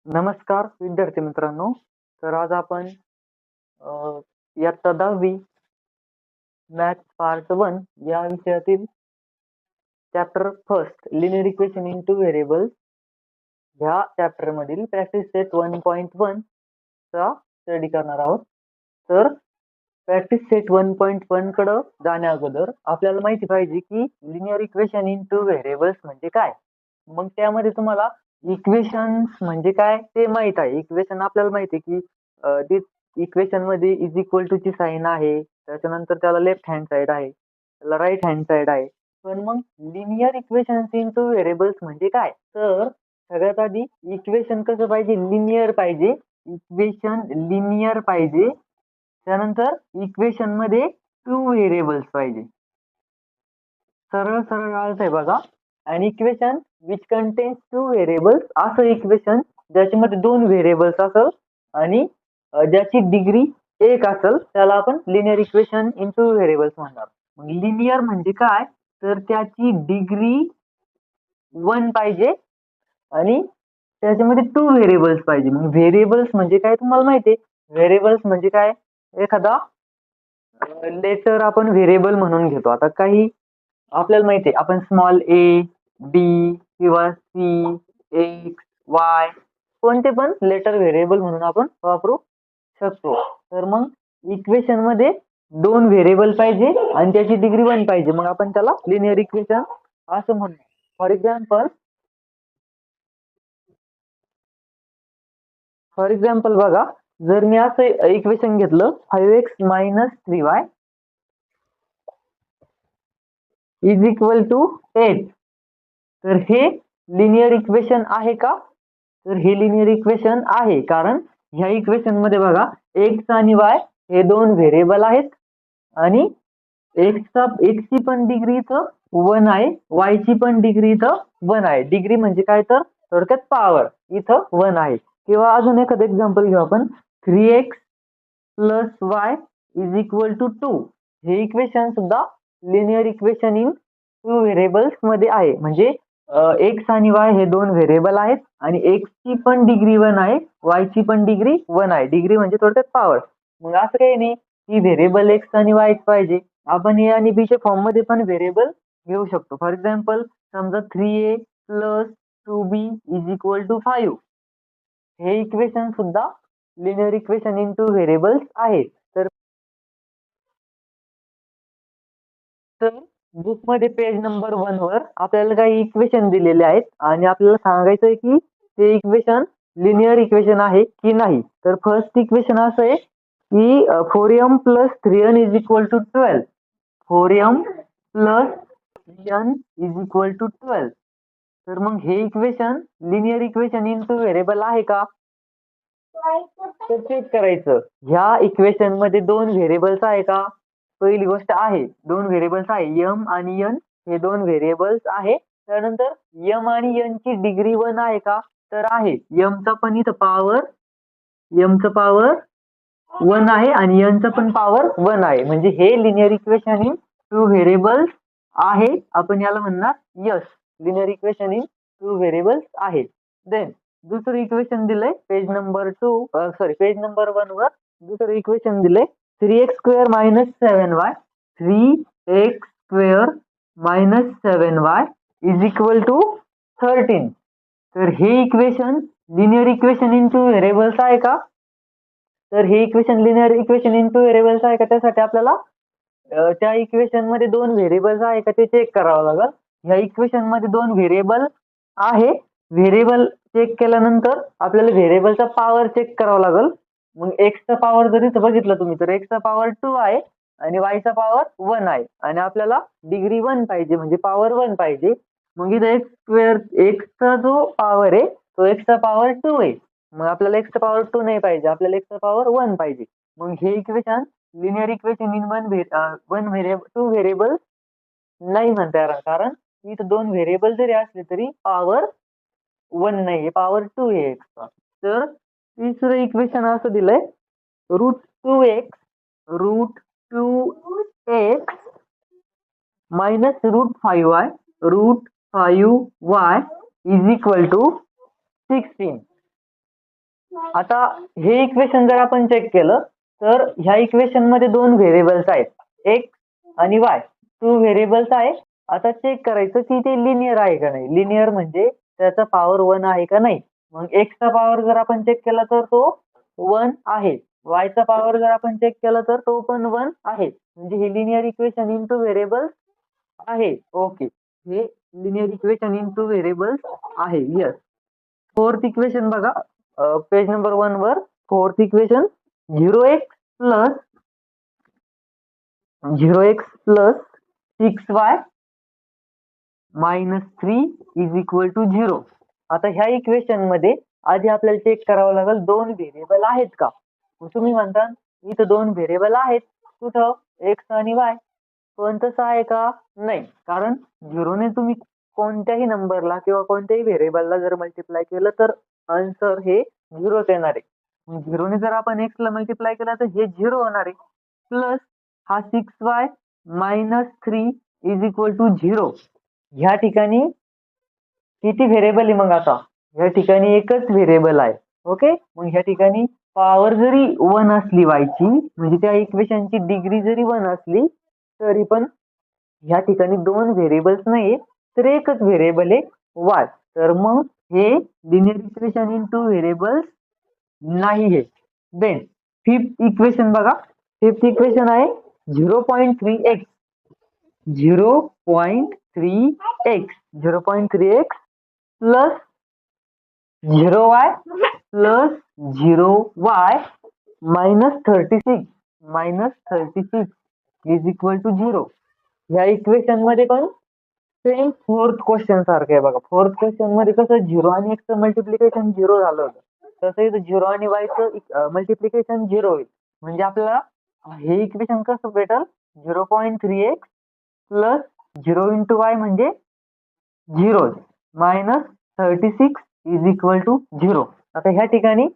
नमस्कार विद्यार्थी मित्रांनो. तर आज आपण इयत्ता 10वी मॅथ पार्ट 1 या विषयातील chapter first linear equation in two variables ह्या चॅप्टर मधील प्रॅक्टिस सेट 1.1 चा स्टडी करणार आहोत. तर प्रॅक्टिस सेट 1.1 कडे जाण्या अगोदर आपल्याला माहिती पाहिजे की linear equation in two variables म्हणजे काय. मग त्यामध्ये तुम्हाला इक्वेशन्स म्हणजे काय ते माहित आहे. इक्वेशन आपल्याला माहिती आहे की इक्वेशन मध्ये इज इक्वल टू ची साइन आहे, त्याच्यानंतर त्याला लेफ्ट हँड साइड आहे, त्याला राईट हँड साइड आहे. पण मग linear equations in two variables म्हणजे काय, तर सगळ्यात आधी इक्वेशन कसं पाहिजे, लिनियर पाहिजे. इक्वेशन लिनियर पाहिजे. त्यानंतर इक्वेशन मध्ये टू व्हेरिएबल्स पाहिजे. सरळ सरळ आहे बघा. आणि equation which contains two variables असं इक्वेशन ज्याच्यामध्ये दोन व्हेरिएबल्स असेल आणि ज्याची डिग्री एक असेल त्याला आपण linear equation in two variables म्हणणार. मग लिनियर म्हणजे काय, तर त्याची डिग्री 1 पाहिजे आणि त्याच्यामध्ये टू व्हेरिएबल्स पाहिजे. मग व्हेरिएबल्स म्हणजे काय तुम्हाला माहिती आहे. व्हेरिएबल्स म्हणजे काय, एखादा लेटर आपण व्हेरिएबल म्हणून घेतो. आता काही आपल्याला माहिती आहे, आपण स्मॉल ए, बी किंवा सी, एक्स, वाय कोणते पण लेटर व्हेरिएबल म्हणून आपण वापरू शकतो. तर मग इक्वेशन मध्ये दोन व्हेरिएबल पाहिजे आणि त्याची डिग्री 1 पाहिजे. मग आपण त्याला लिनियर इक्वेशन असं म्हणतो. फॉर एक्झाम्पल बघा, जर मी असं इक्वेशन घेतलं 5x - 3y is equal to 8, तर हे लिनियर इक्वेशन आहे का, तर हे लिनियर इक्वेशन आहे. कारण ह्या इक्वेशन मध्ये बघा x आणि y हे दोन व्हेरिएबल आहेत आणि x ची पण डिग्री इथं 1 आहे, y ची पण डिग्री इथं 1 आहे. डिग्री म्हणजे काय, तर थोडक्यात पॉवर इथं 1 आहे. किंवा अजून एखादं एक्झाम्पल घेऊ आपण, 3x + y is equal to 2. हे इक्वेशन सुद्धा linear equation in two variables मध्ये आहे. म्हणजे x आणि y हे दोन व्हेरिएबल आहेत आणि x ची पण डिग्री 1 आहे, y ची पण डिग्री 1 आहे. डिग्री म्हणजे थोडक्यात पॉवर. मग असं काही नाही की व्हेरिएबल x आणि y पाहिजे, आपण a आणि b च्या फॉर्म मध्ये पण व्हेरिएबल घेऊ शकतो. फॉर एक्झाम्पल समजा 3a + 2b is equal to 5. हे इक्वेशन सुद्धा linear equation in two variables आहे. तर बुक मध्ये पेज नंबर 1 वर आपल्याला काही इक्वेशन दिलेले आहेत आणि आपल्याला सांगायचं आहे की ते इक्वेशन लिनियर इक्वेशन आहे की नाही. तर फर्स्ट इक्वेशन असं आहे की 4m + 3n is equal to 12. 4m + 3n is equal to 12. तर मग हे equation linear equation in two variable आहे का, तर चेक करायचं. ह्या इक्वेशन मध्ये दोन व्हेरिएबल्स आहे का, पहिली गोष्ट आहे, दोन व्हेरिएबल्स आहे, m आणि n हे दोन व्हेरिएबल्स आहे. त्यानंतर m आणि n ची डिग्री 1 आहे का, तर आहे. m चा पण इथं पॉवर 1 आहे आणि n चा पण पॉवर 1 आहे. म्हणजे हे linear equation in two variables आहे. आपण याला म्हणणार yes, linear equation in two variables आहे. देन दुसरं इक्वेशन दिलंय पेज नंबर 1 वर. दुसरं इक्वेशन दिलंय 3x² - 7y 3x² - 7y is equal to 13. तर हे equation linear equation in two variables आहे का, तर हे equation linear equation in two variables आहे का, त्यासाठी आपल्याला त्या इक्वेशन मध्ये दोन व्हेरिएबल्स आहे का ते चेक करावं लागेल. ह्या इक्वेशन मध्ये दोन व्हेरिएबल आहे. व्हेरिएबल चेक केल्यानंतर आपल्याला व्हेरिएबलचा पॉवर चेक करावा लागेल. मग एक्सचा पॉवर जर इथं बघितलं तुम्ही तर एक्सचा पॉवर 2 आहे आणि वायचा पॉवर 1 आहे आणि आपल्याला डिग्री 1 पाहिजे म्हणजे पॉवर 1 पाहिजे. मग इथं एक्सचा जो पॉवर आहे तो एक्सचा पॉवर 2 आहे. मग आपल्याला एक्सचा पॉवर 2 नाही पाहिजे, आपल्याला एक्सचा पॉवर 1 पाहिजे. मग हे equation linear equation in two variable नाही म्हणता येणार, कारण इथं दोन व्हेरिएबल जरी असले तरी पॉवर 1 नाही, पॉवर 2 आहे एक्सचा. तर तिसरं इक्वेशन असं दिलंय √2x -√5y √5y is equal to 16. आता हे इक्वेशन जर आपण चेक केलं तर ह्या इक्वेशन मध्ये दोन व्हेरिएबल्स आहेत, एक्स आणि वाय, टू व्हेरिएबल्स आहे. आता चेक करायचं की ते लिनियर आहे का नाही. लिनियर म्हणजे त्याचा पॉवर 1 आहे का नाही. मग एक्सचा पॉवर जर आपण चेक केला तर तो 1 आहे, वायचा पॉवर जर आपण चेक केला तर तो पण 1 आहे. म्हणजे हे linear equation in two variables आहे. ओके, हे linear equation in two variables आहे. यस. फोर्थ इक्वेशन बघा, पेज नंबर 1 वर fourth equation 0x+ 6y -3 is equal to 0. आता ह्या इक्वेशन मध्ये आधी आपल्याला चेक करावं लागेल दोन व्हेरिएबल आहेत का. तुम्ही म्हणता इथं दोन व्हेरिएबल आहेत, कुठं, एक्स आणि वाय. पण तसं आहे का, नाही. कारण 0 ने तुम्ही कोणत्याही नंबरला किंवा कोणत्याही व्हेरिएबलला जर मल्टिप्लाय केलं तर आन्सर हे 0च येणार आहे. 0 ने जर आपण एक्स ला मल्टिप्लाय केला तर हे 0 होणार आहे. प्लस हा 6y -3 इज इक्वल टू 0. ह्या ठिकाणी किती व्हेरिएबल आहे. मग आता ह्या ठिकाणी एकच व्हेरिएबल आहे. ओके, मग ह्या ठिकाणी पॉवर जरी 1 असली वायची, म्हणजे त्या इक्वेशनची डिग्री जरी 1 असली तरी पण ह्या ठिकाणी दोन व्हेरिएबल्स नाहीये तर एकच व्हेरिएबल आहे वाय. तर मग हे linear equation in two variables नाही आहे. देन फिफ्थ इक्वेशन बघा, फिफ्थ इक्वेशन आहे 0.3x 0.3x 0.3x plus 0y plus 0y -36 is equal to 0. ह्या इक्वेशन मध्ये पण सेम फोर्थ क्वेश्चन सारखं आहे बघा. फोर्थ क्वेश्चन मध्ये कसं 0 आणि x चं मल्टिप्लिकेशन 0 झालं होतं, तसं इथं 0 आणि y चं मल्टिप्लिकेशन 0 होईल. म्हणजे आपल्याला हे इक्वेशन कसं भेटल, 0.3x प्लस 0 × y म्हणजे 0 -36 इज इक्वल टू 0. आता ह्या ठिकाणी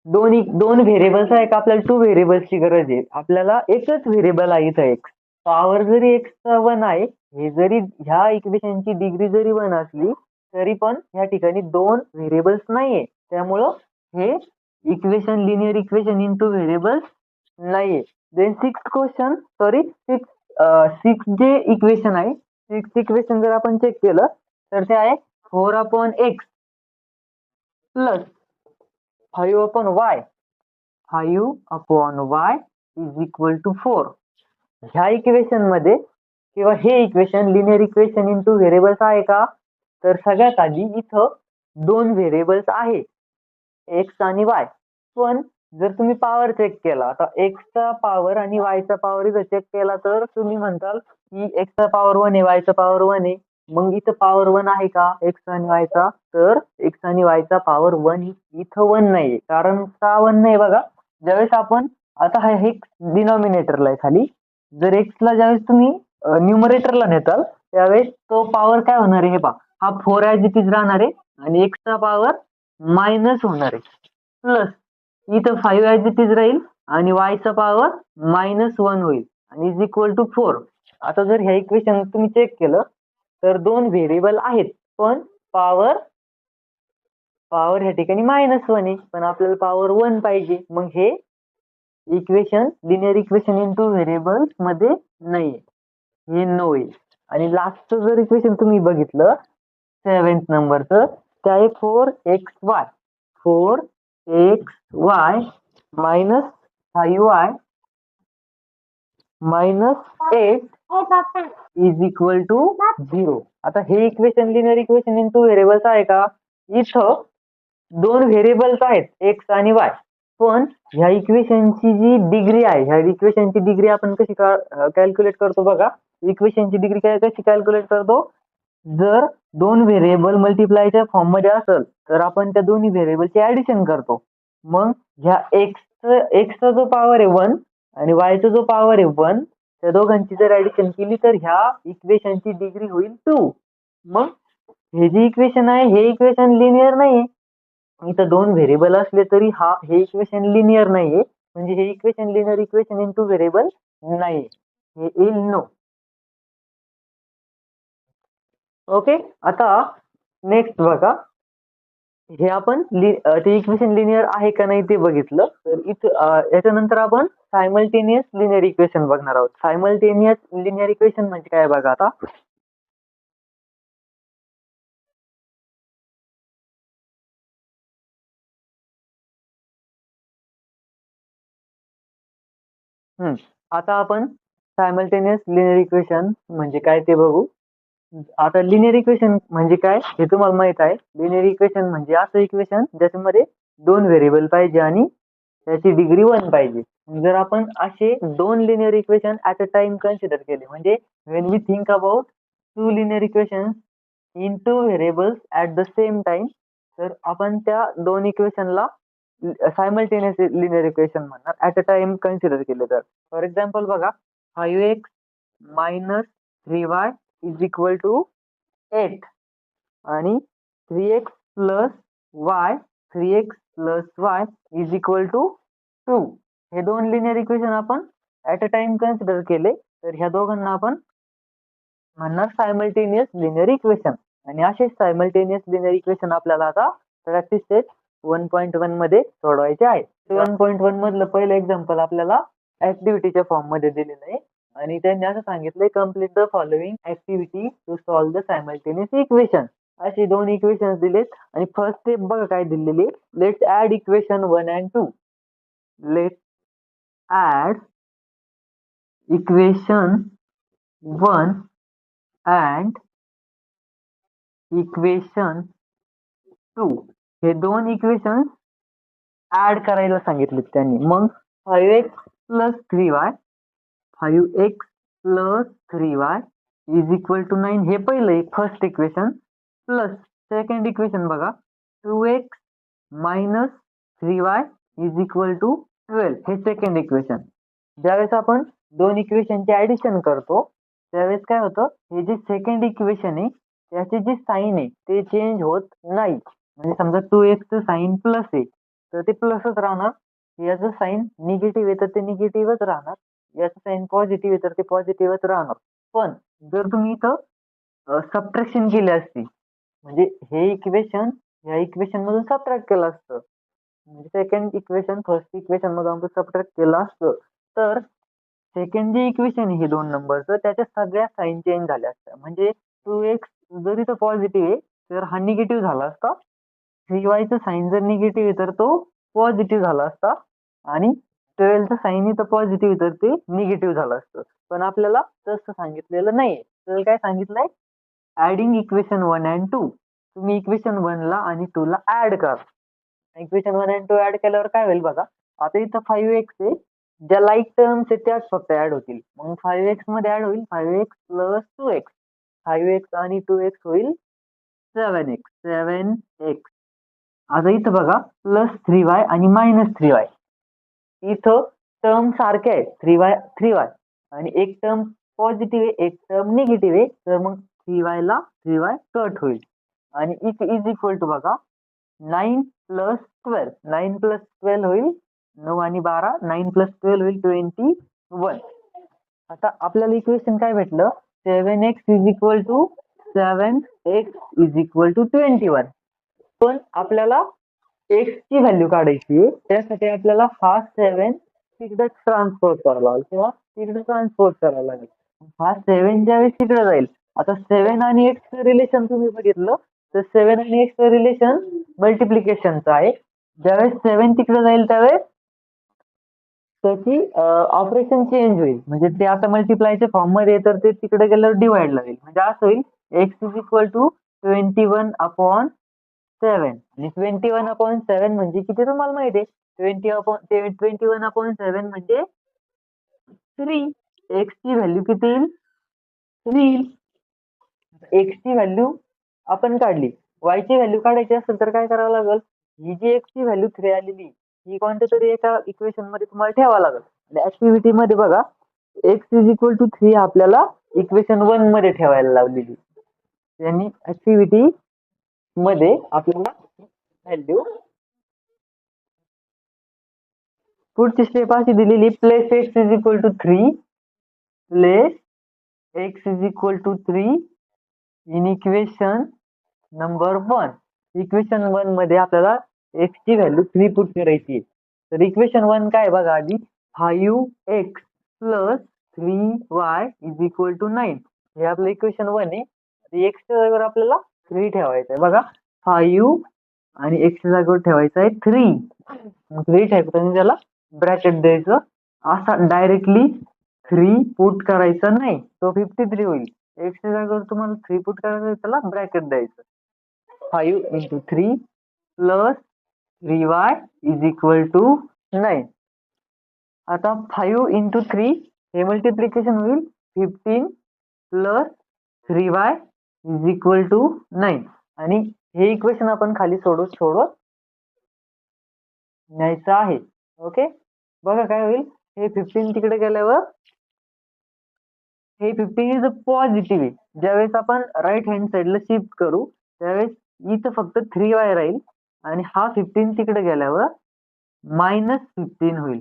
दोन व्हेरिएबल्स आहे का, आपल्याला टू व्हेरिएबल्सची गरज आहे. आपल्याला एकच व्हेरिएबल आहे इथं एक्स. पॉवर जरी एक्सचा 1 आहे, हे जरी ह्या इक्वेशनची डिग्री जरी 1 असली तरी पण ह्या ठिकाणी दोन व्हेरिएबल्स नाहीये. त्यामुळं हे equation linear equation in two variables नाहीये. Then sixth question, sorry six जे इक्वेशन आहे, सिक्स इक्वेशन जर आपण चेक केलं तर ते आहे 4/x plus 5/y 5/y is equal to 4. ह्या इक्वेशन मध्ये किंवा हे equation linear equation in two variables आहे का, तर सगळ्यात आधी इथं दोन व्हेरिएबल्स आहे, एक्स आणि वाय. पण जर तुम्ही पॉवर चेक केला, आता एक्सचा पॉवर आणि वायचा पॉवर इथं चेक केला तर तुम्ही म्हणताल की एक्सचा पॉवर 1 आहे, वायचा पॉवर 1 आहे. मग इथं पॉवर 1 आहे का एक्स आणि वायचा, तर एक्स आणि वायचा पॉवर 1 इथं 1 नाहीये. कारण का 1 नाही बघा, ज्यावेळेस आपण आता हा एक्स डिनॉमिनेटरला आहे खाली, जर एक्स ला ज्यावेळेस तुम्ही न्यूमरेटरला नेताल त्यावेळेस तो पॉवर काय होणार आहे, हे पहा, हा 4 ॲज इट इज राहणार आहे आणि एक्सचा पॉवर मायनस होणार आहे. प्लस इथं 5 ॲज इट इज राहील आणि वायचा पॉवर -1 होईल आणि इज इक्वल टू 4. आता जर ह्या इक्वेशन तुम्ही चेक केलं तर दोन व्हेरिएबल आहेत पण पॉवर ह्या ठिकाणी -1 आहे, पण आपल्याला पॉवर 1 पाहिजे. मग हे equation linear equation in two variables मध्ये नाहीये, हे नो आहे. आणि लास्टचं जर इक्वेशन तुम्ही बघितलं 7th नंबरचं, ते आहे 4xy 4xy -5y -8 is equal to 0. आता हे equation linear equation in two variables आहे का, इथं दोन व्हेरिएबल्स आहेत एक्स आणि वाय. पण ह्या इक्वेशनची जी डिग्री आहे, ह्या इक्वेशनची डिग्री आपण कशी कॅल्क्युलेट करतो बघा. इक्वेशनची डिग्री कशी कॅल्क्युलेट करतो, जर दोन व्हेरिएबल मल्टिप्लायच्या फॉर्म मध्ये असेल तर आपण त्या दोन्ही व्हेरिएबलची ऍडिशन करतो. मग ह्या एक्सचा जो पॉवर आहे 1 आणि वायचा जो पॉवर आहे 1, त्या दोघांची जर ऍडिशन केली तर ह्या इक्वेशनची डिग्री होईल 2. मग हे जे इक्वेशन आहे हे इक्वेशन लिनियर नाहीये. इथं दोन व्हेरिएबल असले तरी हे इक्वेशन लिनियर नाहीये, म्हणजे हे equation linear equation in two variable नाहीये, हे येईल नो. ओके, आता नेक्स्ट बघा, हे आपण ते इक्वेशन लिनियर आहे का नाही ते बघितलं. तर इथं याच्यानंतर आपण सायमल्टेनियस लिनियर इक्वेशन बघणार आहोत. सायमल्टेनियस लिनियर इक्वेशन म्हणजे काय बघा आता. आता आपण सायमल्टेनियस लिनियर इक्वेशन म्हणजे काय ते बघू. आता लिनियर इक्वेशन म्हणजे काय हे तुम्हाला माहित आहे. लिनियर इक्वेशन म्हणजे असं इक्वेशन ज्याच्यामध्ये दोन व्हेरिएबल पाहिजे आणि त्याची डिग्री 1 पाहिजे. जर आपण असे दोन linear equation at a time consider केले, म्हणजे when we think about two linear equation in two variables at the same time, तर आपण त्या दोन इक्वेशनला सायमल्टेनियस लिनियर इक्वेशन म्हणणार ऍट अ टाइम कन्सिडर केले तर. फॉर एक्झाम्पल बघा, 5x minus 3y is equal to 8 आणि 3x plus y 3x plus y is equal to 2. हे दोन लिनियर इक्वेशन आपण ऍट अ टाइम कन्सिडर केले तर ह्या दोघांना आपण म्हणणार सायमल्टेनियस लिनियर इक्वेशन. आणि असे सायमल्टेनियस लिनियर इक्वेशन आपल्याला आता प्रॅक्टिस सेट 1.1 मध्ये सोडवायचे आहे. 1.1 मधलं पहिलं एक्झाम्पल आपल्याला ऍक्टिव्हिटीच्या फॉर्म मध्ये दिलेलं आहे आणि त्यांनी असं सांगितलंय, complete the following activity to solve the simultaneous equation. असे दोन इक्वेशन दिलेत आणि फर्स्ट स्टेप बघा काय दिलेली. Let's add equation 1 and 2. Let's add equation 1 and equation 2. हे दोन इक्वेशन ऍड करायला सांगितले त्यांनी. मग 5x plus 3y 5x plus 3y is equal to 9 हे पहिलं first equation, plus second equation बघा 2x minus 3y is equal to 12 हे सेकंड इक्वेशन. ज्यावेळेस आपण दोन इक्वेशनचे ऍडिशन करतो त्यावेळेस काय होतं, हे जे सेकंड इक्वेशन आहे त्याची जी साईन आहे ते चेंज होत नाही. म्हणजे समजा 2x चं साईन प्लस आहे तर ते प्लसच राहणार, याचं साईन निगेटिव्ह आहे तर ते निगेटिव्हच राहणार, याचं साईन पॉझिटिव्ह आहे तर ते पॉझिटिव्हच राहणार. पण जर तुम्ही इथं सबट्रॅक्शन केली असती, म्हणजे हे इक्वेशन या इक्वेशन मधून सबट्रॅक्ट केलं असतं, म्हणजे सेकंड इक्वेशन फर्स्ट इक्वेशन मधून आपण सबट्रॅक्ट केलं असतं, तर सेकंड जे इक्वेशन आहे हे दोन नंबरचं त्याच्या सगळ्या साईन चेंज झाल्या असत्या. म्हणजे 2x जर इथं पॉझिटिव्ह आहे तर हा निगेटिव्ह झाला असता, 3y चं साईन जर निगेटिव्ह आहे तर तो पॉझिटिव्ह झाला असता आणि 12 चं साईन इथं पॉझिटिव्ह तर ते निगेटिव्ह झालं असतं. पण आपल्याला तसं सांगितलेलं नाहीये. तर काय सांगितलंय, ऍडिंग इक्वेशन 1 and 2. तुम्ही इक्वेशन 1 ला आणि 2 ला ऍड करा. इक्वेशन 1 and 2 ऍड केल्यावर काय होईल बघा. आता इथं 5x आहे, ज्या लाईक टर्म्स आहेत त्याच फक्त ऍड होतील. मग 5x मध्ये ऍड होईल 5x प्लस 2x, 5x आणि 2x होईल 7x. आता इथं बघा प्लस 3y आणि मायनस 3y, इथं टर्म सारखे आहे 3y आणि एक टर्म पॉझिटिव्ह आहे एक टर्म निगेटिव्ह आहे, तर मग 3y ला 3y कट होईल आणि इज इक्वल टू बघा 9 प्लस 12, 9 प्लस 12 होईल 9 आणि 12, 9 प्लस 12 होईल 21. आता आपल्याला इक्वेशन काय भेटलं, 7x is equal to 7x is equal to 21. पण आपल्याला x ची व्हॅल्यू काढायची आहे, त्यासाठी आपल्याला हा 7 तिकडे ट्रान्सपोर्ट करावा लागेल किंवा तिकडे ट्रान्सपोर्ट करावा लागेल. हा 7 ज्यावेळेस तिकडे जाईल, आता 7 आणि x चं रिलेशन तुम्ही बघितलं तर 7 आणि x चं रिलेशन मल्टिप्लिकेशनचं आहे. ज्यावेळेस 7 तिकडे जाईल त्यावेळेस त्याची ऑपरेशन चेंज होईल, म्हणजे ते आता मल्टिप्लायच्या फॉर्म मध्ये तर ते तिकडे गेल्यावर डिवाइड लागेल. म्हणजे असं होईल x इज इक्वल टू 21/7 आणि 21/7 म्हणजे किती तुम्हाला माहिती आहे, 21/7 म्हणजे 3. x ची व्हॅल्यू किती येईल, 3. x ची व्हॅल्यू आपण काढली, y ची व्हॅल्यू काढायची असेल तर काय करावं लागेल, ही जी x ची व्हॅल्यू 3 आलेली ही कोणत्या तरी एका इक्वेशन मध्ये तुम्हाला ठेवावं लागेल. आणि ऍक्टिव्हिटी मध्ये बघा x इज इक्वल टू 3 आपल्याला इक्वेशन 1 मध्ये ठेवायला लावलेली, यांनी ऍक्टिव्हिटी मध्ये आपल्याला व्हॅल्यू पुढची स्टेप अशी दिलेली, place x is equal to 3, place x is equal to 3 in equation number 1. Equation 1 मध्ये आपल्याला x ची व्हॅल्यू 3 पुट करायची आहे. तर इक्वेशन 1 काय बघा आधी, 5x plus 3y is equal to 9. हे आपलं इक्वेशन 1 आहे. x च्या जागेवर आपल्याला 3 ठेवायचं आहे बघा. 5 आणि x च्या जागेवर ठेवायचं आहे 3. 3 ठेवताना त्याला ब्रॅकेट द्यायचं. असा डायरेक्टली 3 पुट करायचा नाही, तो 53 होईल. x च्या जागेवर तुम्हाला 3 पुट करायचं, त्याला ब्रॅकेट द्यायचं. 5 into 3 plus 3y is equal to 9. आता 5 into 3 हे मल्टिप्लिकेशन होईल 15 plus 3y is equal to 9. आणि हे इक्वेशन आपण खाली सोडवत न्यायचं आहे. ओके, बघा काय होईल, हे 15 तिकडे गेल्यावर हे 15 इज अ पॉझिटिव्ह आहे. ज्यावेळेस आपण राईट हँड साइडला शिफ्ट करू त्यावेळेस इथं फक्त 3y राहील आणि हा 15 तिकडे गेल्यावर -15 होईल.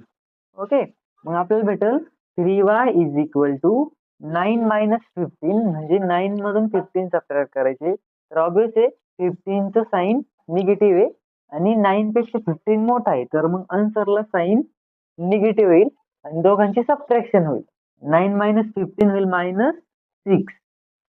ओके, मग आपल्याला भेटेल 3y is equal to 9 minus 15, म्हणजे 9 मधून 15 सबट्रॅक्ट करायचे. तर ऑब्वियस आहे 15 चं साइन निगेटिव्ह आहे आणि 9 पेक्षा 15 मोठा आहे, तर मग आन्सरला साइन निगेटिव्ह होईल आणि दोघांची सबट्रॅक्शन होईल. 9 मायनस 15 होईल -6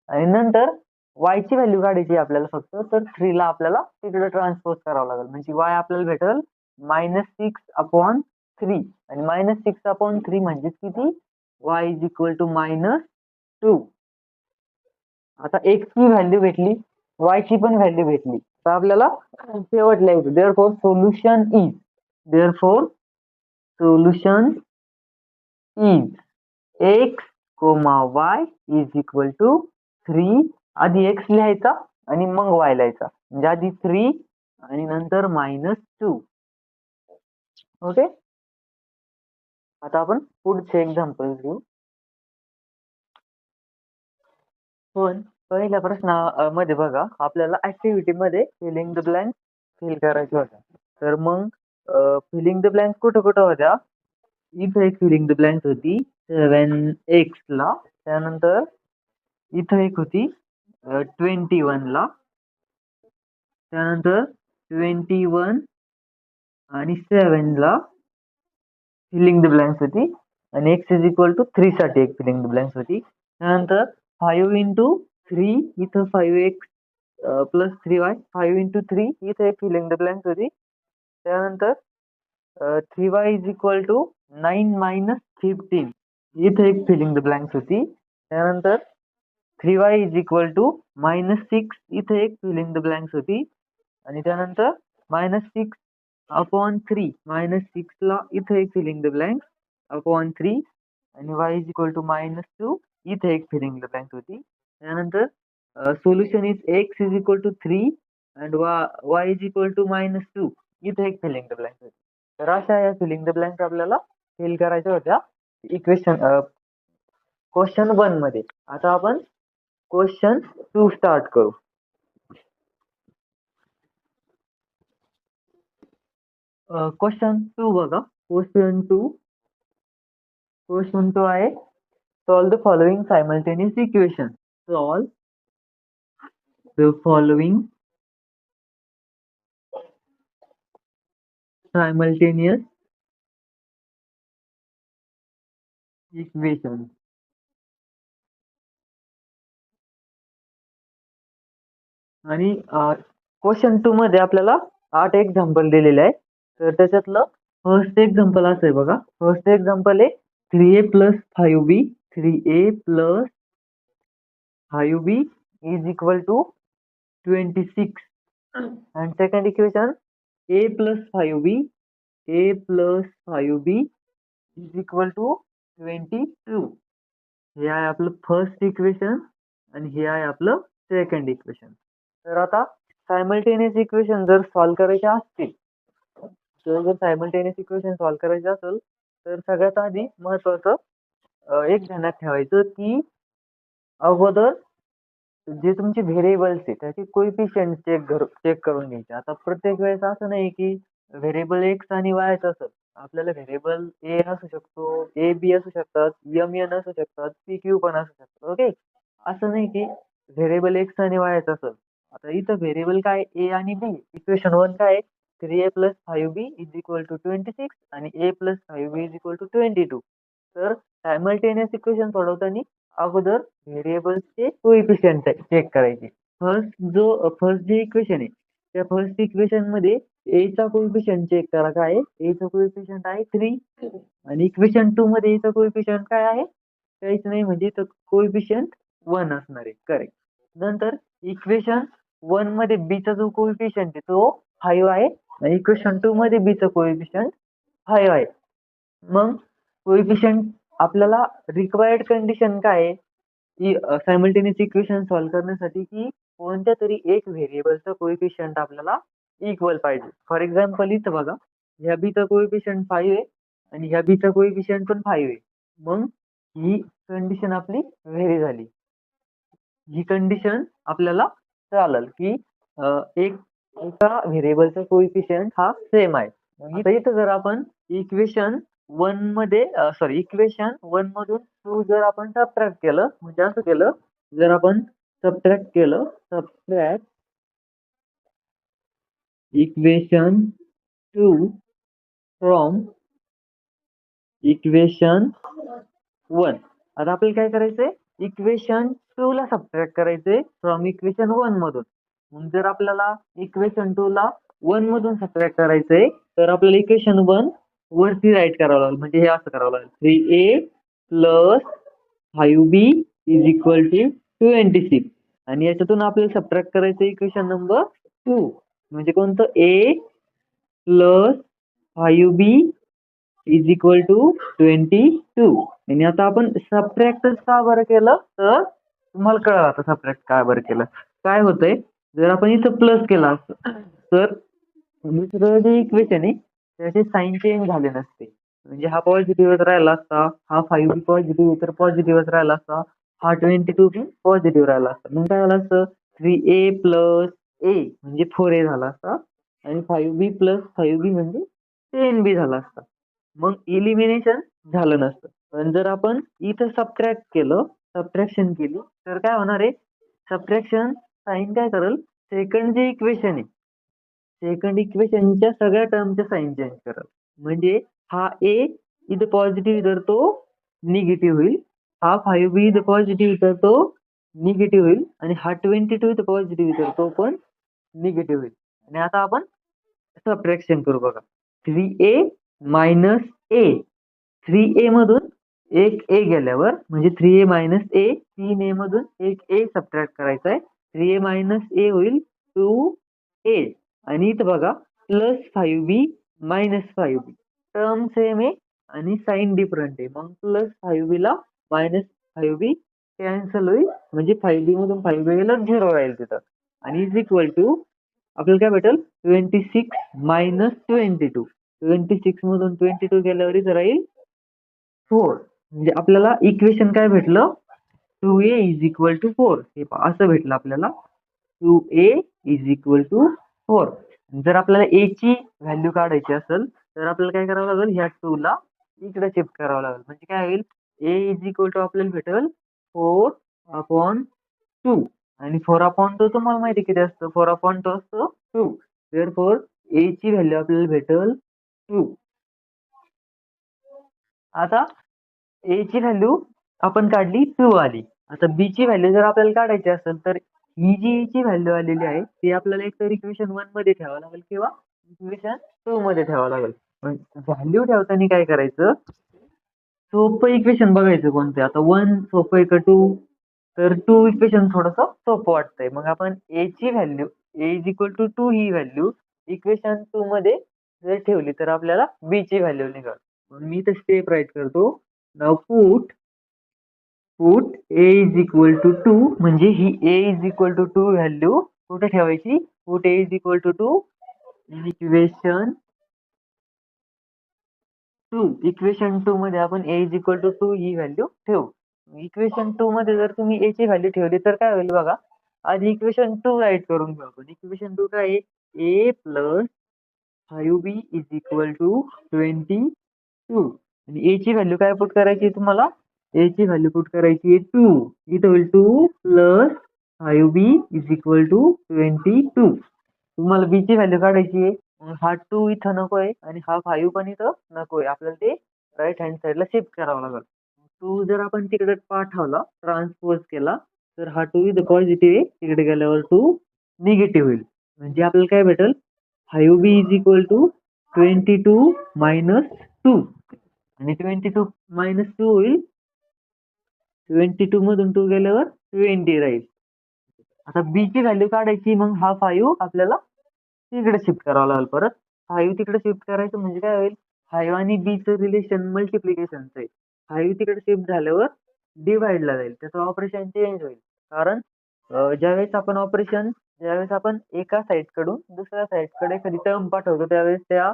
आणि नंतर y ची व्हॅल्यू काढायची आपल्याला फक्त. तर 3 ला आपल्याला तिकडे ट्रान्सपोज करावं लागेल, म्हणजे y आपल्याला भेटेल -6/3 आणि -6/3 म्हणजे किती, y इज इक्वल टू -2. आता x ची व्हॅल्यू भेटली, y ची पण व्हॅल्यू भेटली, तर आपल्याला शेवट लिहायचं. Therefore solution is x, y is equal to 3. आधी x लिहायचा आणि मग y लिहायचा, म्हणजे आधी 3 आणि नंतर -2. ओके, आता आपण पुढचे एक्झाम्पल घेऊ. पण पहिल्या प्रश्नामध्ये बघा, आपल्याला ऍक्टिव्हिटी मध्ये फिलिंग द ब्लँक फिल करायचे होत्या. तर मग फिलिंग द ब्लँक कुठं कुठं होत्या, इथं एक फिलिंग द ब्लँक होती 7x ला, त्यानंतर इथं एक होती 21 ला, त्यानंतर 21 आणि 7 ला फिलिंग द ब्लँक्स होती आणि x इज इक्वल टू 3 साठी एक फिलिंग द ब्लँक्स होती. त्यानंतर 5 into 3 इथं 5x प्लस 3y, 5 into 3 इथं एक फिलिंग द ब्लँक्स होती. त्यानंतर 3y is equal to 9 minus 15 इथं एक फिलिंग द ब्लँक्स होती. त्यानंतर 3y इज इक्वल टू -6 इथं एक फिलिंग द ब्लँक्स होती. आणि त्यानंतर -6/3 -6 ला इथं एक फिलिंग द ब्लँक्स अपॉन 3 आणि y इज इक्वल टू -2 इथे एक फिलिंग द ब्लँक्स होती. त्यानंतर solution is x is equal to 3 and y is equal to -2 इथे एक फिलिंग द ब्लँक्स होती. तर अशा या फिलिंग द ब्लँक्स आपल्याला फिल करायच्या होत्या इक्वेशन क्वेश्चन 1 मध्ये. आता आपण क्वेश्चन 2 स्टार्ट करू. क्वेश्चन 2 बघा. क्वेश्चन 2 आहे, solve the following simultaneous equation. Solve the following simultaneous equation. आणि क्वेश्चन 2 मध्ये आपल्याला 8 एक्झाम्पल दिलेले आहे. तर त्याच्यातलं फर्स्ट एक्झाम्पल असं आहे बघा. फर्स्ट एक्झाम्पल आहे 3a plus 5b, 3a plus 5b is equal to 26. and second equation a plus 5b is equal to 22. हे आहे आपलं फर्स्ट इक्वेशन आणि हे आहे आपलं सेकंड इक्वेशन. तर आता सायमल्टेनियस इक्वेशन जर सॉल्व करायचे असतील, जर सायमल्टेनियस इक्वेशन सॉल्व करायचे असेल तर सगळ्यात आधी महत्वाचं एक ध्यानात ठेवायचं की अगोदर जे तुमचे व्हेरिएबल्स आहे त्याचे कोएफिशिएंट चेक करून घ्यायचे. आता प्रत्येक वेळेस असं नाही की व्हेरिएबल एक्स आणि वाय असं, आपल्याला व्हेरिएबल ए असू शकतो, ए बी असू शकतात, एम एन असू शकतात, पी क्यू पण असू शकतात. ओके, असं नाही की व्हेरिएबल एक्स आणि वाय असं, आता इथं व्हेरिएबल काय ए आणि बी. इक्वेशन 1 काय आहे 3a + 5b = 26 आणि a + 5b = 22. तर सायमल्टेनियस इक्वेशन सोडवताना अगोदर व्हेरिएबल्सचे कोएफिशियंट चेक करायचे. फर्स्ट जे इक्वेशन आहे त्या फर्स्ट इक्वेशन मध्ये ए चा कोएफिशियंट चेक करा. काय आहे? ए चा कोएफिशियंट आहे 3 आणि इक्वेशन 2 मध्ये ए चा कोएफिशियंट काय आहे? काहीच नाही, म्हणजे कोएफिशियंट 1 असणार आहे. करेक्ट. नंतर इक्वेशन 1 मध्ये बी चा जो कोएफिशियंट आहे तो 5 आहे आणि इक्वेशन 2 मध्ये बी चा कोएफिशियंट 5 आहे. मग कोएफिशियंट आपल्याला रिक्वायर्ड कंडिशन काय आहे की सायमल्टेनियस इक्वेशन सॉल्व्ह करण्यासाठी की कोणत्या तरी एक व्हेरिएबलचा कोएफिशियंट आपल्याला इक्वल पाहिजे. फॉर एक्झाम्पल इथं बघा, ह्या बी चा कोएफिशियंट 5 आहे आणि ह्या बी चा कोएफिशियंट पण 5 आहे. मग ही कंडिशन आपली व्हेरी झाली. ही कंडिशन आपल्याला चालेल की एका व्हेरिएबलचा कोएफिशियंट हा सेम आहे. आता इथं जर आपण इक्वेशन 1 मधून 2 जर आपण सबट्रॅक्ट केलं, म्हणजे असं केलं, जर आपण सबट्रॅक्ट इक्वेशन 2 फ्रॉम इक्वेशन 1. आता आपल्याला काय करायचंय? इक्वेशन 2 ला सबट्रॅक्ट करायचंय फ्रॉम इक्वेशन 1 मधून. मग जर आपल्याला इक्वेशन 2 ला 1 मधून सबट्रॅक्ट करायचंय तर आपल्याला इक्वेशन 1 वरती राईट करावं लागेल, म्हणजे हे असं करावं लागेल 3a + 5b = 26 आणि याच्यातून आपल्याला सबट्रॅक्ट करायचं इक्वेशन नंबर 2, म्हणजे कोणतं? a + 5b = 22. आणि आता आपण सबट्रॅक्ट का बरं केलं तर तुम्हाला कळलं आता सबट्रॅक्ट का बरं केलं. काय होतंय, जर आपण इथं प्लस केला असतं तर दुसरं जे इक्वेशन आहे त्याचे साइन चेंज झाले नसते. म्हणजे हा पॉझिटिव्हच राहिला असता, हा 5b पॉझिटिव्ह तर पॉझिटिव्हच राहिला असता, हा 22 पण पॉझिटिव्ह राहिला असता. मग काय झालं असतं 3a + a म्हणजे 4a झाला असता आणि 5b + 5b म्हणजे 10b झाला असता. मग इलिमिनेशन झालं नसतं. पण जर आपण इथं सबट्रॅक्शन केली तर काय होणार आहे? सबट्रॅक्शन साइन काय करेल? सेकंड जे इक्वेशन आहे सेकंड इक्वेशनच्या सगळ्या टर्मच्या साइन चेंज करेल. म्हणजे हा a इथं पॉझिटिव्ह तर तो निगेटिव्ह होईल, हा 5b इथं पॉझिटिव्ह तर तो निगेटिव्ह होईल आणि हा 22 इथं पॉझिटिव्ह तर तो पण निगेटिव्ह होईल. आणि आता आपण सबट्रॅक्शन करू बघा. 3a - a 3a मधून एक a गेल्यावर म्हणजे 3a - a 3a मधून एक a सबट्रॅक्ट करायचा आहे. 3a - a होईल 2a आणि इथं बघा +5b - 5b टर्म सेम आहे आणि साइन डिफरंट आहे. मग +5b ला -5b कॅन्सल होईल, म्हणजे 5b मधून 5b गेलं 0 राहील तिथं आणि इज इक्वल टू आपल्याला काय भेटेल 26 - 22. 26 मधून 22 गेल्यावर इथं राहील 4. म्हणजे आपल्याला इक्वेशन काय भेटलं 2a = 4. हे असं भेटलं आपल्याला 2a = 4. जर आपल्याला a ची व्हॅल्यू काढायची असेल तर आपल्याला काय करावं लागेल, ह्या 2 ला इकडे शिफ्ट करावं लागेल. म्हणजे काय होईल a = आपल्याला भेटेल 4/2 आणि 4/2 तुम्हाला माहिती किती असतं? 4/2 असतं 2. देअरफॉर a ची व्हॅल्यू आपल्याला भेटेल 2. आता a ची व्हॅल्यू आपण काढली 2 आली. आता b ची व्हॅल्यू जर आपल्याला काढायची असेल तर ही जी a ची व्हॅल्यू आलेली आहे ती आपल्याला एकतर इक्वेशन 1 मध्ये ठेवावं लागेल किंवा इक्वेशन 2 मध्ये ठेवावं लागेल. पण व्हॅल्यू ठेवताना काय करायचं, सोपं इक्वेशन बघायचं कोणते. आता 1 सोपं आहे का 2? तर 2 इक्वेशन थोडंसं सोपं वाटतंय. मग आपण a ची value a = 2 he value equation 2 मध्ये जर ठेवली तर आपल्याला b ची व्हॅल्यू निघेल. मी तर स्टेप राईट करतो. नाव पुट a = 2 म्हणजे ही a = 2 व्हॅल्यू कुठे ठेवायची? Put a = 2 equation 2. इक्वेशन 2 मध्ये आपण a = 2 ही व्हॅल्यू ठेवू. इक्वेशन 2 मध्ये जर तुम्ही a ची व्हॅल्यू ठेवली तर काय होईल बघा. आधी इक्वेशन 2 राईट करून घेऊ आपण. इक्वेशन 2 काय आहे? a + 5b = 22 आणि a ची व्हॅल्यू काय पुट करायची तुम्हाला? a ची व्हॅल्यू पुट करायची 2. इथं होईल 2 + 5b इज इक्वल टू 22. तुम्हाला b ची व्हॅल्यू काढायची आहे. मग हा 2 इथं नकोय आणि हा 5 पण इथं नकोय. आपल्याला ते राईट हँड साईडला शिफ्ट करावं लागेल. 2 जर आपण तिकडे पाठवला, ट्रान्सपोज केला, तर हा 2 इथं पॉझिटिव्ह आहे, तिकडे गेल्यावर 2 निगेटिव्ह होईल. म्हणजे आपल्याला काय भेटेल, 5b is equal to 22 minus 2. आणि 22 मायनस 2 होईल, 22 मधून 2 गेल्यावर 20 राहील. आता बी ची व्हॅल्यू काढायची, मग हा 5 आपल्याला तिकडे शिफ्ट करावा लागेल. परत 5 तिकडे शिफ्ट करायचं म्हणजे काय होईल, 5 आणि बी चं रिलेशन मल्टिप्लिकेशनचं आहे. 5 तिकडे शिफ्ट झाल्यावर डिवाइडला जाईल, त्याचं ऑपरेशन चेंज होईल. कारण ज्यावेळेस आपण एका साईड कडून दुसऱ्या साईड कडे एखादी टर्म पाठवतो, त्यावेळेस त्या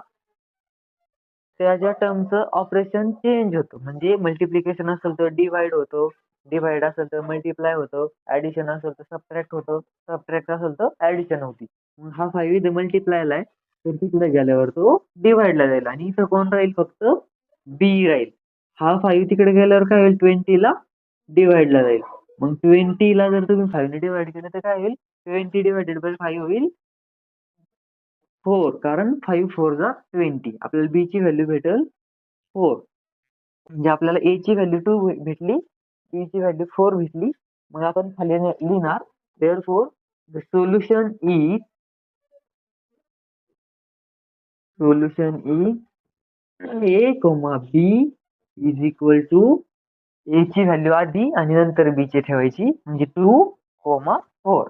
ज्या टर्मचं ऑपरेशन चेंज होतं. म्हणजे मल्टिप्लिकेशन असेल तर डिवाइड होतो, डिवाइड असेल तर मल्टिप्लाय होतं, ऍडिशन असेल तर सबट्रॅक्ट होतं, सबट्रॅक्ट असेल तर ऍडिशन होती. मग हा 5 इथे मल्टिप्लायला आहे, तर तिकडे गेल्यावर तो डिवाइडला जाईल आणि इथं कोण राहील, फक्त बी राहील. हा 5 तिकडे गेल्यावर काय होईल, 20 ला डिवाइडला जाईल. मग 20 ला जर तुम्ही 5 ने डिवाइड केलं तर काय होईल, 20 डिवाइडेड बाय 5 होईल 4. कारण 5 4 जा 20. आपल्याला बी ची व्हॅल्यू भेटेल 4. म्हणजे आपल्याला ए ची व्हॅल्यू 2 भेटली, बी ची व्हॅल्यू 4 भेटली. मग आपण खाली लिहिणार, therefore the solution is a, b is equal to a ची व्हॅल्यू आधी आणि नंतर बी ची ठेवायची, म्हणजे 2, 4.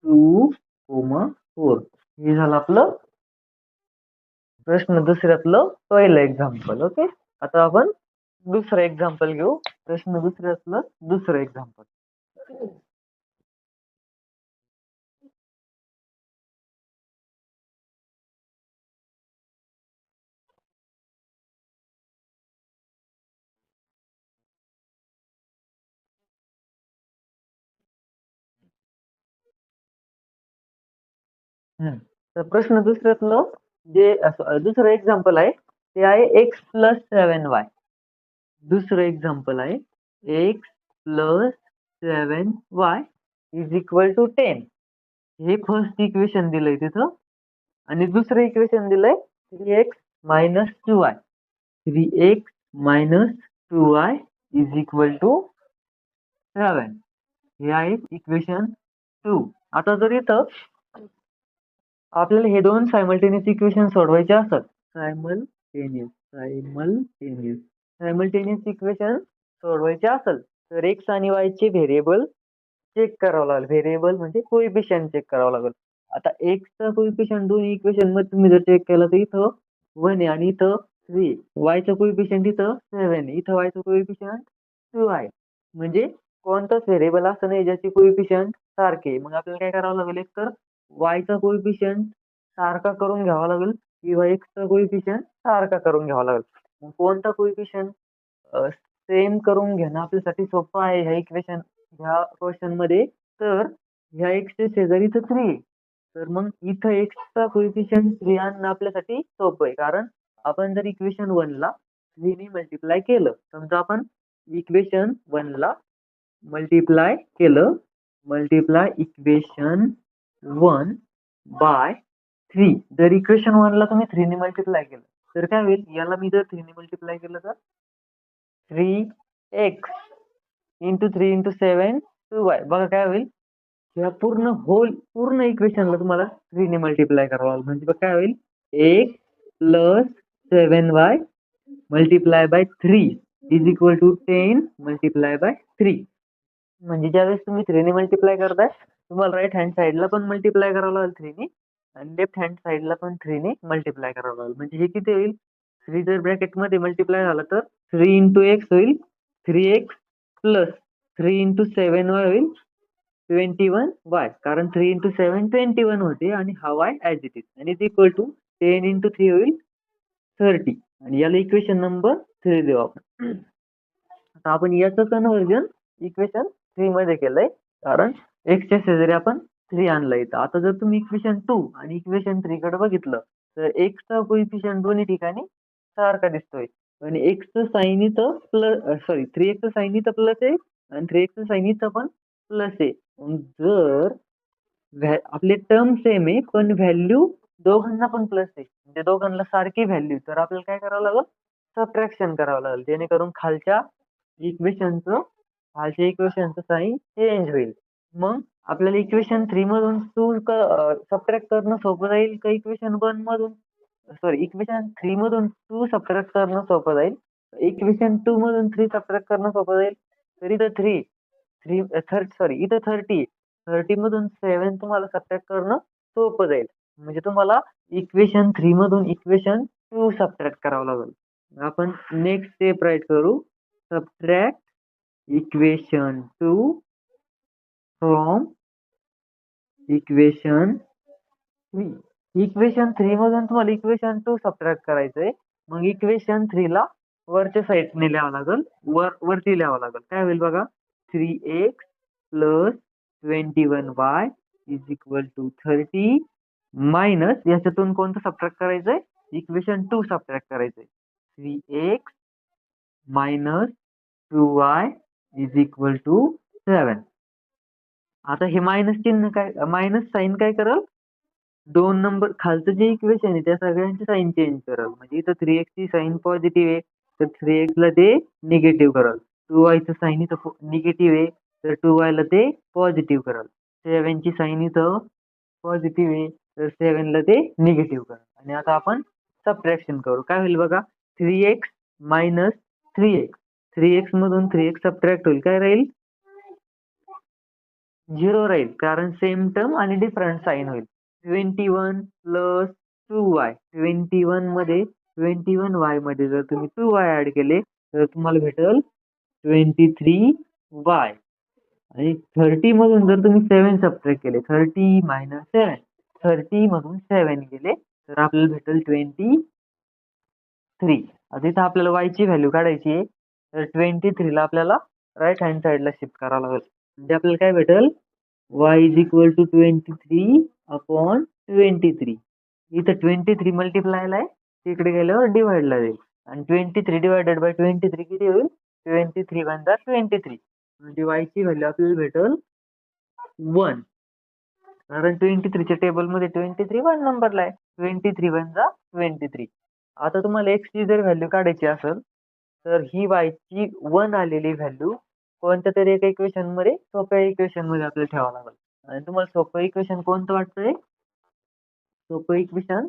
2, 4. हे झालं आपलं प्रश्न दुसऱ्यातलं पहिलं एक्झाम्पल. ओके, आता आपण दुसरं एक्झाम्पल घेऊ. प्रश्न दुसऱ्यातलं दुसरं एक्झाम्पल. तर प्रश्न दुसऱ्यातलं जे दुसरं एक्झाम्पल आहे ते आहे x प्लस 7y. दुसरं एक्झाम्पल आहे x plus 7y is equal to 10. हे फर्स्ट इक्वेशन दिलंय तिथं, आणि दुसरं इक्वेशन दिलंय 3x minus 2y. 3x minus 2y is equal to 7. हे आहे इक्वेशन 2. आता जर इथं आपल्याला हे दोन सायमल्टेनियस इक्वेशन सोडवायचे असतात, सायमल्टेनियस इक्वेशन सोडवायचे असेल, तर एक्स आणि वाय चे व्हेरिएबल चेक करावं लागेल. व्हेरिएबल म्हणजे कोइफिशियंट चेक करावं लागेल. आता एक्सचा कोइफिशियंट दोन्ही इक्वेशन मध्ये तुम्ही जर चेक केलं तर इथं 1 आहे आणि इथं 3. वायचं कोइफिशियंट इथं 7 आहे, इथं वायचं कोइफिशियंट 2 आहे. म्हणजे कोणताच व्हेरिएबल असं नाही ज्याची कोइफिशियंट सारखे. मग आपल्याला काय करावं लागेल, एक तर वायचा कोइफिशियंट सारखा करून घ्यावा लागेल किंवा एक्सचा कोइफिशियंट सारखा करून घ्यावा लागेल. मग कोणता कोइफिशियंट सेम करून घेणं आपल्यासाठी सोपं आहे ह्या क्वेश्चन मध्ये. तर ह्या एक्सच्या शेजारी इथं 3 आहे, तर मग इथं एक्सचा कोइफिशियंट 3 आणणं आपल्यासाठी सोपं आहे. कारण आपण जर इक्वेशन 1 ला 3 ने मल्टिप्लाय केलं, समजा आपण इक्वेशन 1 ला मल्टिप्लाय इक्वेशन 1 बाय 3. जर इक्वेशन 1 ला तुम्ही 3 ने मल्टिप्लाय केलं तर काय होईल, याला मी जर 3 ने मल्टिप्लाय केलं तर 3x इंटू 3 इंटू 7 2y. बघा काय होईल, या पूर्ण इक्वेशनला तुम्हाला 3 ने मल्टिप्लाय करावं लागेल. म्हणजे बघा काय होईल, x plus 7y multiply by 3 is equal to 10 multiply by 3. म्हणजे ज्यावेळेस तुम्ही 3 ने मल्टिप्लाय करताय, तुम्हाला राईट हँड साईडला पण मल्टिप्लाय करावं लागेल 3 ने, आणि लेफ्ट हँड साईडला पण 3 ने मल्टिप्लाय करावं लागेल. म्हणजे हे किती होईल, 3 जर ब्रॅकेट मध्ये मल्टिप्लाय झालं तर 3 इंटू एक्स होईल 3x प्लस 3 इंटू 7y होईल 21y. कारण 3 इंटू 7 21 होते आणि हा y ऍज इट इज, आणि इज इक्वल टू 10 इंटू 3 होईल 30. आणि याला इक्वेशन नंबर 3 देऊ आपण. आता आपण याचं कन्व्हर्जन इक्वेशन 3 मध्ये केलंय, कारण एक्सच्या शेजारी आपण 3 आणलं इथं. आता जर तुम्ही इक्वेशन 2 आणि इक्वेशन 3 कडे बघितलं तर एक्सचा कोइफिशियंट दोन्ही ठिकाणी सारखा दिसतोय, आणि एक्सचं साइन इथं प्लस 3x साइन इथं प्लस आहे आणि 3x साइन इथं पण प्लस आहे. जर आपले टर्म सेम आहे पण व्हॅल्यू दोघांना पण प्लस आहे म्हणजे दोघांना सारखी व्हॅल्यू, तर आपल्याला काय करावं लागेल, सबट्रॅक्शन करावं लागेल, जेणेकरून खालच्या इक्वेशनचं साईन चेंज होईल. मग आपल्याला इक्वेशन 3 मधून सबट्रॅक्ट करणं सोपं जाईल का इक्वेशन 3 मधून 2 सबट्रॅक्ट करणं सोपं जाईल, इक्वेशन 2 मधून 3 सबट्रॅक्ट करणं सोपं जाईल. तर इथं 30 मधून 7 तुम्हाला सबट्रॅक्ट करणं सोपं जाईल. म्हणजे तुम्हाला इक्वेशन 3 मधून इक्वेशन 2 सबट्रॅक्ट करावं लागेल. आपण नेक्स्ट स्टेप राईट करू. Subtract equation 2 from equation 3. Equation 3 मधून तुम्हाला इक्वेशन 2 सबट्रॅक्ट करायचंय. मग इक्वेशन 3 ला वरच्या साईडने लिहावं लागेल, वरती लिहावं लागेल. काय होईल बघा, 3x plus 21y is equal to 30 minus याच्यातून कोणतं सबट्रॅक्ट करायचंय, इक्वेशन 2 सबट्रॅक्ट करायचंय. 3x minus 2y is equal to 7. आता हे मायनस साईन काय करल, 2 नंबर खालचं जे इक्वेशन आहे त्या सगळ्यांची साईन चेंज करल. म्हणजे इथं 3x ची साईन पॉझिटिव्ह आहे तर 3x ला ते निगेटिव्ह करल. 2y चं साईन इथं निगेटिव्ह आहे तर 2y ला ते पॉझिटिव्ह करल. 7 ची साईन इथं पॉझिटिव्ह आहे तर 7 ला ते निगेटिव्ह करल. आणि आता आपण सबट्रॅक्शन करू. काय होईल बघा, 3x मायनस 3x, 3x मधून 3x सबट्रॅक्ट होईल. काय राहील, 0 राहील, कारण सेम टर्म आणि डिफरंट साईन होईल. 21 प्लस 2y, 21y मध्ये जर तुम्ही 2y ऍड केले तर तुम्हाला भेटेल 23y. आणि 30 मधून जर तुम्ही 7 सबट्रॅक्ट केले, 30 मायनस 7, 30 मधून 7 गेले तर आपल्याला भेटेल 23. आता इथं आपल्याला y ची व्हॅल्यू काढायची आहे तर 23 ला आपल्याला राईट हँड साईडला शिफ्ट करावं लागेल. म्हणजे आपल्याला काय भेटेल, y is equal to 23 upon 23. इथं 23 मल्टिप्लायला आहे, तिकडे गेल्यावर डिवाइडला जाईल. आणि 23 डिवायडेड बाय 23 किती होईल, 23 वन जा 23. म्हणजे y ची व्हॅल्यू आपल्याला भेटेल 1. कारण 23 च्या टेबल मध्ये 23 1 नंबरला आहे. 23 वन जा 23. आता तुम्हाला x ची जर व्हॅल्यू काढायची असेल तर ही y ची 1 आलेली व्हॅल्यू कोणत्या तरी एका इक्वेशन मध्ये, सोप्या इक्वेशन मध्ये आपल्याला ठेवावं लागेल. आणि तुम्हाला सोपं इक्वेशन कोणतं वाटतंय, सोपं इक्वेशन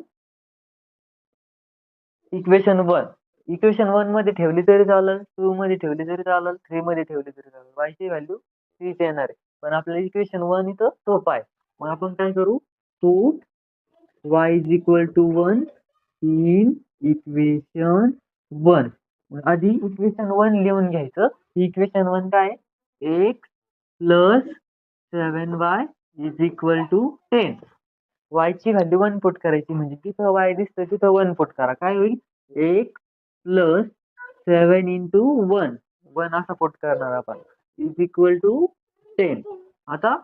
1. इक्वेशन 1 मध्ये ठेवली तरी चालेल, 2 मध्ये ठेवली तरी चालेल, 3 मध्ये ठेवली तरी चालेल. y ची व्हॅल्यू 3 येणार आहे. पण आपल्याला इक्वेशन 1 इथं सोपं आहे. मग आपण काय करू, put y is equal to 1 in equation 1. आधी इक्वेशन 1 लिहून घ्यायचं. इक्वेशन 1 काय, x plus 7y is equal to 10. y ची व्हॅल्यू 1 पुट करायची, म्हणजे तिथं y दिसतं तिथं 1 पुट करा. काय होईल, x प्लस 7 इंटू 1 असा पुट करणार आपण, इज इक्वल टू 10. आता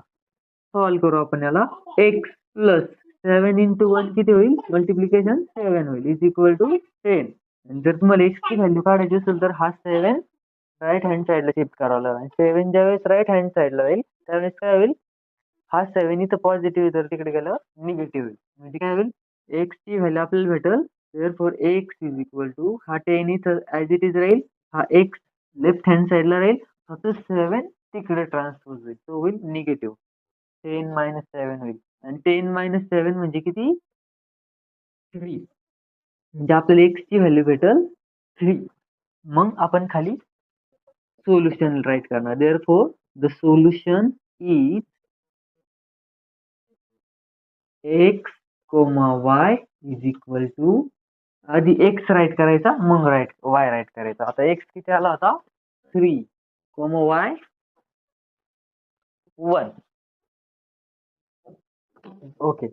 सॉल्व करू आपण याला. x प्लस 7 इंटू 1 किती होईल, मल्टिप्लिकेशन 7 होईल, इज इक्वल टू 10. जर तुम्हाला x ची व्हॅल्यू काढायची असेल तर हा 7 राईट हँड साईडला शिफ्ट करावा लागेल. 7 ज्यावेळेस राईट हँड साईडला जाईल त्यावेळेस काय होईल, हा 7 इथं पॉझिटिव्ह तर तिकडे गेल्यावर निगेटिव्ह होईल. म्हणजे काय होईल, x ची व्हॅल्यू आपल्याला भेटेल, therefore x is equal to, हा 10 इथं ऍज इट इज राहील, हा x लेफ्ट हँड साईडला राहील, फक्त 7 तिकडे ट्रान्सपोज होईल, तो होईल निगेटिव्ह. 10 मायनस 7 होईल. आणि 10 मायनस 7 म्हणजे किती, 3. म्हणजे आपल्याला x ची व्हॅल्यू भेटेल 3. मग आपण खाली सोल्युशन राईट करणार. Therefore the solution is x, y is equal to, आधी x राईट करायचा मग y राईट करायचा. आता x किती आला होता, 3, y 1. ओके.